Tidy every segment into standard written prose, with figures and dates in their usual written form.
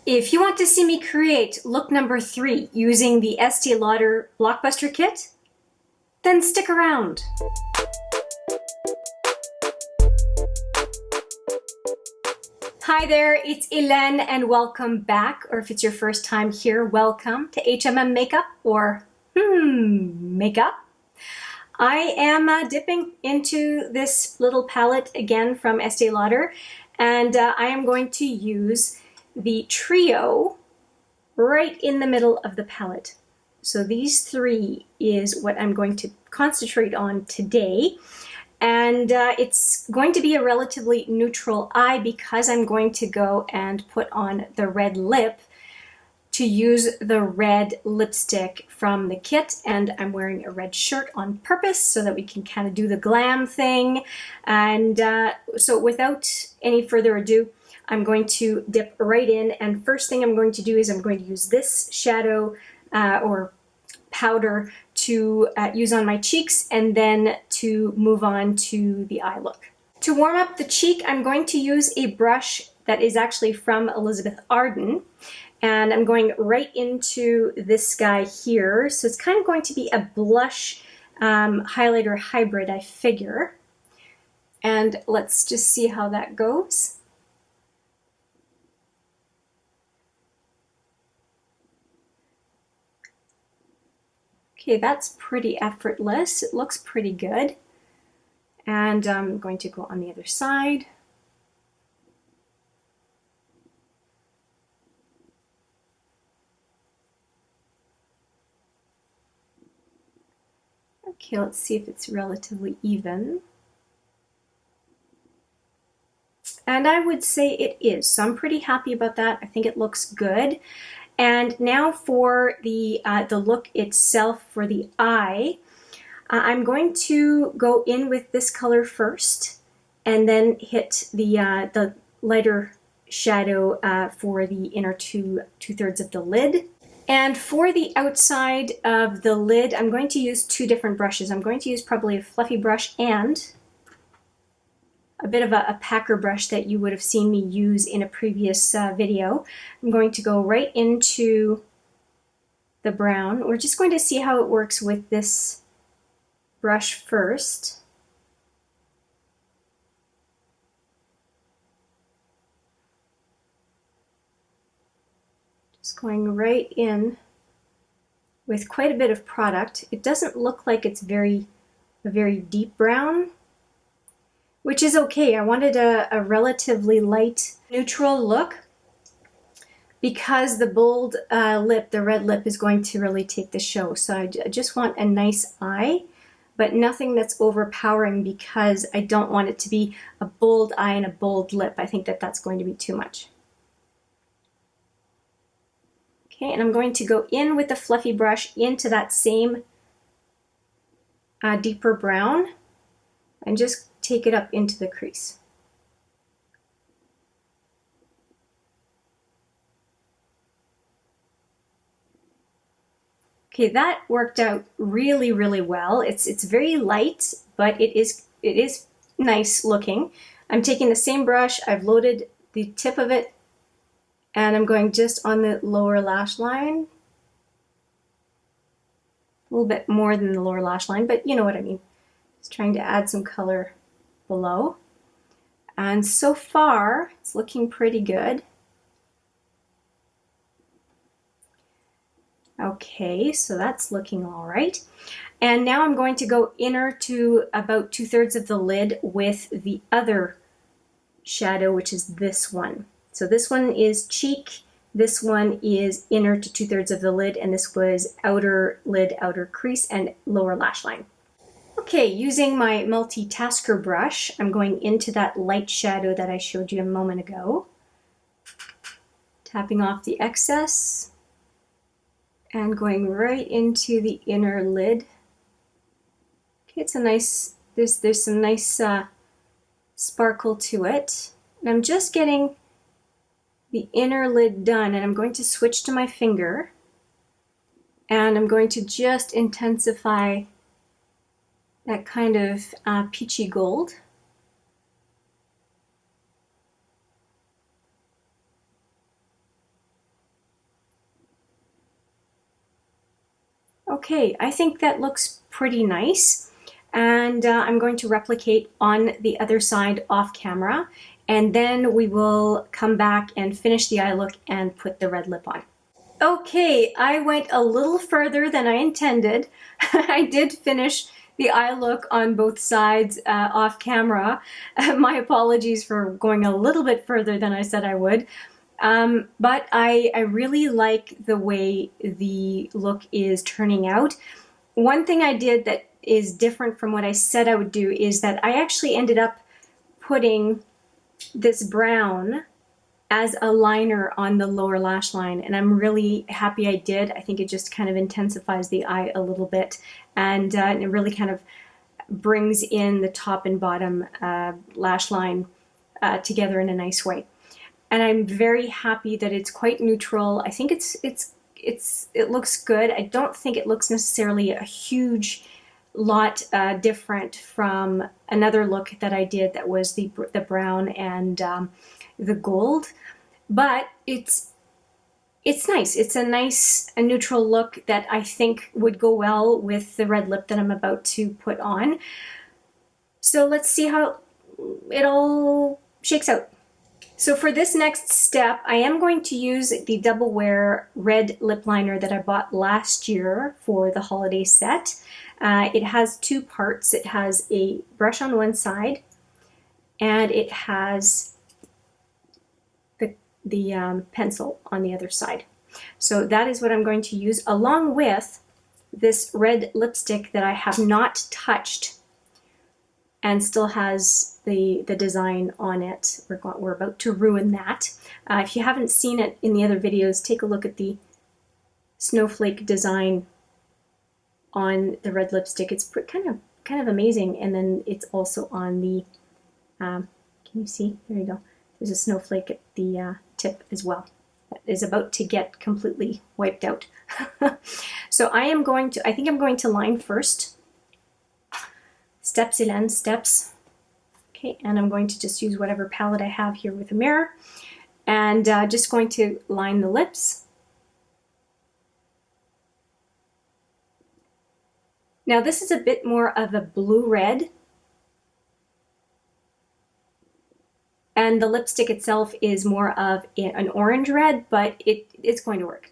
If you want to see me create look number 3 using the Estee Lauder Blockbuster Kit, then stick around. Hi there, it's Hélène and welcome back, or if it's your first time here, welcome to HMM Makeup or Makeup. I am dipping into this little palette again from Estee Lauder, and I am going to use the trio right in the middle of the palette. So these 3 is what I'm going to concentrate on today. And it's going to be a relatively neutral eye because I'm going to go and put on the red lip to use the red lipstick from the kit. And I'm wearing a red shirt on purpose so that we can kind of do the glam thing. And so without any further ado, I'm going to dip right in. And first thing I'm going to do is I'm going to use this shadow or powder to use on my cheeks and then to move on to the eye look. To warm up the cheek, I'm going to use a brush that is actually from Elizabeth Arden, and I'm going right into this guy here. So it's kind of going to be a blush highlighter hybrid, I figure. And let's just see how that goes. Okay, that's pretty effortless. It looks pretty good. And I'm going to go on the other side. Okay, let's see if it's relatively even. And I would say it is, so I'm pretty happy about that. I think it looks good. And now for the look itself for the eye, I'm going to go in with this color first and then hit the lighter shadow for the inner two-thirds of the lid. And for the outside of the lid, I'm going to use 2 different brushes. I'm going to use probably a fluffy brush and a bit of a packer brush that you would have seen me use in a previous video. I'm going to go right into the brown. We're just going to see how it works with this brush first. Just going right in with quite a bit of product. It doesn't look like it's a very deep brown, which is okay. I wanted a relatively light, neutral look because the bold lip, the red lip, is going to really take the show. So I just want a nice eye, but nothing that's overpowering because I don't want it to be a bold eye and a bold lip. I think that that's going to be too much. Okay, and I'm going to go in with the fluffy brush into that same deeper brown and just take it up into the crease. Okay, that worked out really, really well. It's very light, but it is nice looking. I'm taking the same brush, I've loaded the tip of it, and I'm going just on the lower lash line. A little bit more than the lower lash line, but you know what I mean. Just trying to add some color below. And so far, it's looking pretty good. Okay, so that's looking all right. And now I'm going to go inner to about 2/3 of the lid with the other shadow, which is this one. So this one is cheek, this one is inner to 2/3 of the lid, and this was outer lid, outer crease, and lower lash line. Okay, using my multitasker brush, I'm going into that light shadow that I showed you a moment ago. Tapping off the excess and going right into the inner lid. Okay, it's a nice, there's some nice sparkle to it. And I'm just getting the inner lid done, and I'm going to switch to my finger and I'm going to just intensify that kind of peachy gold. Okay, I think that looks pretty nice. And I'm going to replicate on the other side off camera. And then we will come back and finish the eye look and put the red lip on. Okay, I went a little further than I intended. I did finish the eye look on both sides off camera. My apologies for going a little bit further than I said I would. But I really like the way the look is turning out. One thing I did that is different from what I said I would do is that I actually ended up putting this brown as a liner on the lower lash line, and I'm really happy I did. I think it just kind of intensifies the eye a little bit, and it really kind of brings in the top and bottom lash line together in a nice way. And I'm very happy that it's quite neutral. I think it looks good. I don't think it looks necessarily a huge lot different from another look that I did that was the brown and the gold, but it's nice. It's a neutral look that I think would go well with the red lip that I'm about to put on. So let's see how it all shakes out. So for this next step, I am going to use the Double Wear red lip liner that I bought last year for the holiday set. It has two parts. It has a brush on one side, and it has the pencil on the other side. So that is what I'm going to use, along with this red lipstick that I have not touched and still has the design on it. We're about to ruin that. If you haven't seen it in the other videos, take a look at the snowflake design on the red lipstick. It's kind of amazing. And then it's also on the, can you see? There you go. There's a snowflake at the tip as well. That is about to get completely wiped out. So I think I'm going to line first. Steps, Hélène, steps. Okay, and I'm going to just use whatever palette I have here with a mirror. And just going to line the lips. Now this is a bit more of a blue-red. And the lipstick itself is more of an orange red, but it's going to work.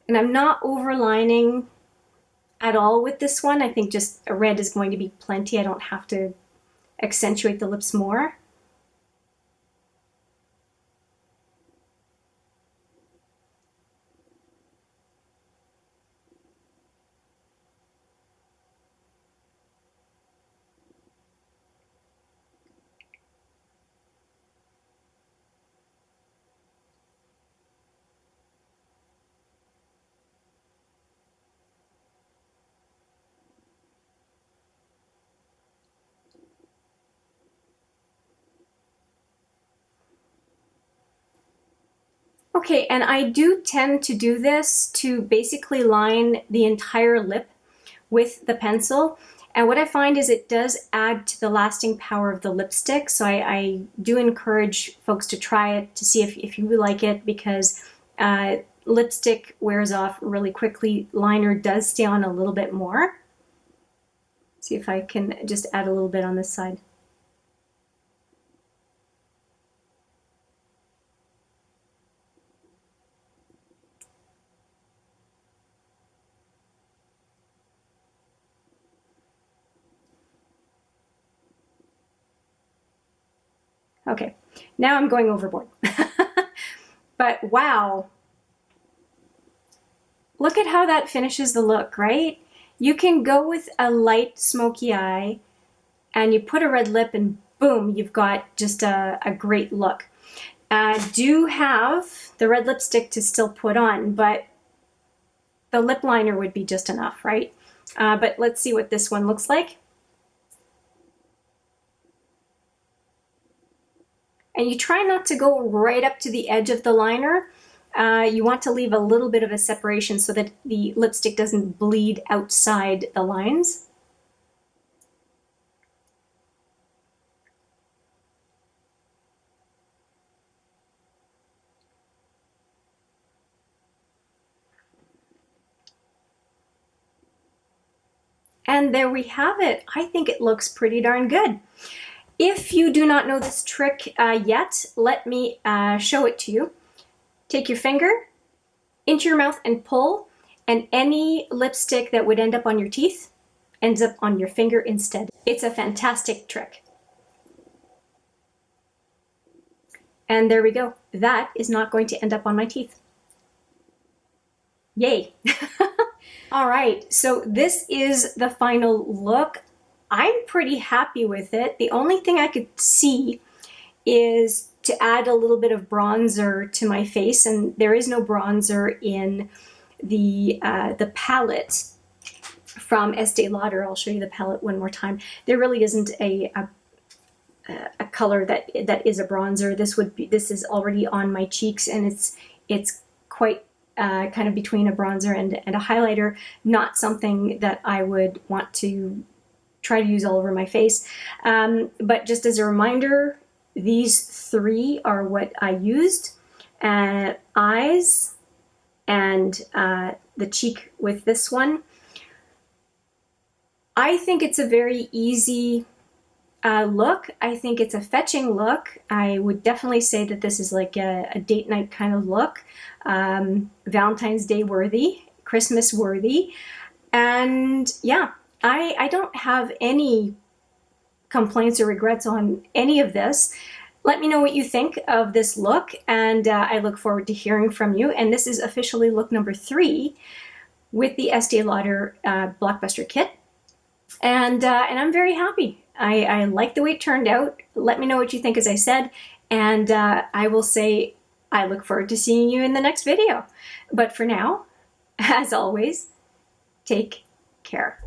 And I'm not overlining at all with this one. I think just a red is going to be plenty. I don't have to accentuate the lips more. Okay, and I do tend to do this to basically line the entire lip with the pencil. And what I find is it does add to the lasting power of the lipstick. So I do encourage folks to try it to see if you like it, because lipstick wears off really quickly. Liner does stay on a little bit more. See if I can just add a little bit on this side. Okay, now I'm going overboard. But wow, look at how that finishes the look, right? You can go with a light smoky eye and you put a red lip and boom, you've got just a great look. Do have the red lipstick to still put on, but the lip liner would be just enough, right? But let's see what this one looks like. And you try not to go right up to the edge of the liner. You want to leave a little bit of a separation so that the lipstick doesn't bleed outside the lines. And there we have it. I think it looks pretty darn good. If you do not know this trick yet, let me show it to you. Take your finger into your mouth and pull, and any lipstick that would end up on your teeth ends up on your finger instead. It's a fantastic trick. And there we go. That is not going to end up on my teeth. Yay! All right, so this is the final look. I'm pretty happy with it. The only thing I could see is to add a little bit of bronzer to my face, and there is no bronzer in the palette from Estee Lauder. I'll show you the palette one more time. There really isn't a color that is a bronzer. This is already on my cheeks, and it's quite kind of between a bronzer and a highlighter. Not something that I would want to try to use all over my face. But just as a reminder, these three are what I used. Eyes and the cheek with this one. I think it's a very easy look. I think it's a fetching look. I would definitely say that this is like a date night kind of look. Valentine's Day worthy, Christmas worthy. And yeah, I don't have any complaints or regrets on any of this. Let me know what you think of this look, and I look forward to hearing from you. And this is officially look number 3 with the Estee Lauder Blockbuster kit. And I'm very happy. I like the way it turned out. Let me know what you think, as I said, and I will say I look forward to seeing you in the next video. But for now, as always, take care.